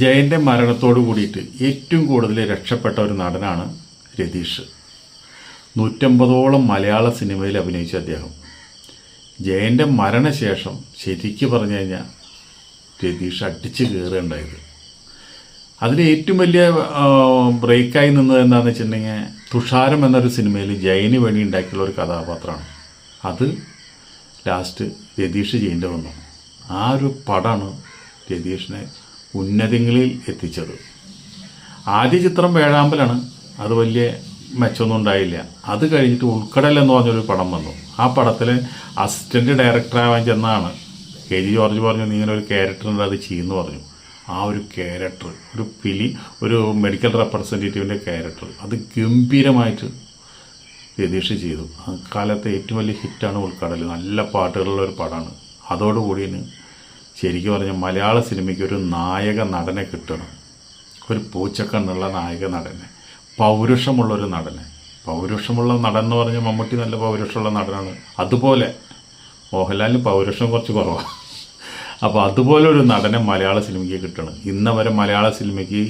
ജയൻ്റെ മരണത്തോടു കൂടിയിട്ട് ഏറ്റവും കൂടുതൽ രക്ഷപ്പെട്ട ഒരു നടനാണ് രതീഷ്. 150ഓളം മലയാള സിനിമയിൽ അഭിനയിച്ച അദ്ദേഹം. ജയൻ്റെ മരണശേഷം ശരിക്കും പറഞ്ഞു കഴിഞ്ഞാൽ രതീഷ് അടിച്ച് കയറുകയുണ്ടായത്. അതിൽ ഏറ്റവും വലിയ ബ്രേക്കായി നിന്നത് എന്താണെന്ന് വെച്ചിട്ടുണ്ടെങ്കിൽ തുഷാരം എന്നൊരു സിനിമയിൽ ജയന് വേണ്ടി ഉണ്ടാക്കിയുള്ള ഒരു കഥാപാത്രമാണ്. അത് ലാസ്റ്റ് രതീഷ് ചെയ്യേണ്ടി വന്നു. ആ ഒരു പടമാണ് രതീഷിനെ ഉന്നതങ്ങളിൽ എത്തിച്ചത്. ആദ്യ ചിത്രം വേഴാമ്പലാണ്. അത് വലിയ മെച്ചമൊന്നും ഉണ്ടായില്ല. അത് കഴിഞ്ഞിട്ട് ഉൾക്കടൽ എന്ന് പറഞ്ഞൊരു പടം വന്നു. ആ പടത്തിൽ അസിസ്റ്റൻറ്റ് ഡയറക്ടറാവാൻ ചെന്നാണ് KG ജോർജ് പറഞ്ഞു, നീ ഇങ്ങനെ ഒരു ക്യാരക്ടറുണ്ട്, അത് ചെയ്യുമെന്ന് പറഞ്ഞു. ആ ഒരു ക്യാരക്ടർ, ഒരു മെഡിക്കൽ റെപ്രസെൻറ്റേറ്റീവിൻ്റെ ക്യാരക്ടർ, അത് ഗംഭീരമായിട്ട് രതീഷ് ചെയ്തു. അക്കാലത്തെ ഏറ്റവും വലിയ ഹിറ്റാണ് ഉൾക്കടൽ. നല്ല പാട്ടുകളുള്ള ഒരു പടമാണ്. അതോടുകൂടി ശരിക്കും പറഞ്ഞാൽ മലയാള സിനിമയ്ക്ക് ഒരു നായക നടനെ കിട്ടണം. ഒരു പൂച്ചക്കണ്ണുള്ള നായക നടനെ, പൗരുഷമുള്ളൊരു നടനെ. പൗരുഷമുള്ള നടൻ എന്ന് പറഞ്ഞാൽ മമ്മൂട്ടി നല്ല പൗരുഷമുള്ള നടനാണ്. അതുപോലെ മോഹൻലാലിന് പൗരുഷം കുറച്ച് കുറവാണ്. അപ്പോൾ അതുപോലെ ഒരു നടനെ മലയാള സിനിമയ്ക്ക് കിട്ടണം. ഇന്ന് വരെ മലയാള സിനിമയ്ക്ക്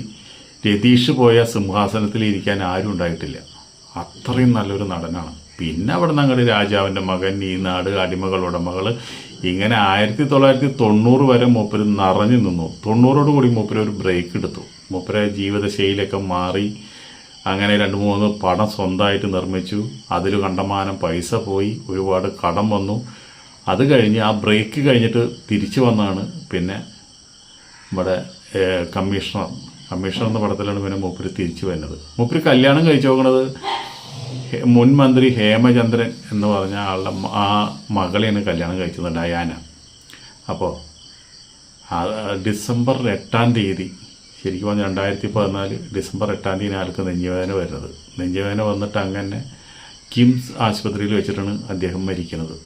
രതീഷ് പോയ സിംഹാസനത്തിൽ ഇരിക്കാൻ ആരും ഉണ്ടായിട്ടില്ല. അത്രയും നല്ലൊരു നടനാണ്. പിന്നെ അവിടെ നിന്ന് അങ്ങോട്ട് രാജാവിൻ്റെ മകൻ, ഈ നാട്, അടിമകൾ ഉടമകൾ, ഇങ്ങനെ 1990 വരെ മൂപ്പര് നിറഞ്ഞു നിന്നു. 90ഓടുകൂടി മൂപ്പര് ഒരു ബ്രേക്ക് എടുത്തു. മൂപ്പരെ ജീവിതശൈലിയൊക്കെ മാറി. അങ്ങനെ 2-3 പടം സ്വന്തമായിട്ട് നിർമ്മിച്ചു. അതിൽ കണ്ടമാനം പൈസ പോയി, ഒരുപാട് കടം വന്നു. അത് കഴിഞ്ഞ് ആ ബ്രേക്ക് കഴിഞ്ഞിട്ട് തിരിച്ചു വന്നതാണ് പിന്നെ നമ്മുടെ കമ്മീഷണർ എന്ന പടത്തിലാണ് പിന്നെ മൂപ്പര് തിരിച്ചു വരുന്നത്. മൂപ്പര് കല്യാണം കഴിച്ചു നോക്കുന്നത് മുൻ മന്ത്രി ഹേമചന്ദ്രൻ എന്ന് പറഞ്ഞ ആളുടെ ആ മകളെയാണ് കല്യാണം കഴിച്ചത്, ഡയാന. അപ്പോൾ ഡിസംബർ 8-ാം തീയതി, ശരിക്കും പറഞ്ഞാൽ 2014 ഡിസംബർ 8-ാം തീയതി ആൾക്ക് നെഞ്ചുവേദന വരുന്നത്. നെഞ്ചുവേദന വന്നിട്ട് അങ്ങനെ കിംസ് ആശുപത്രിയിൽ വെച്ചിട്ടാണ് അദ്ദേഹം മരിക്കുന്നത്.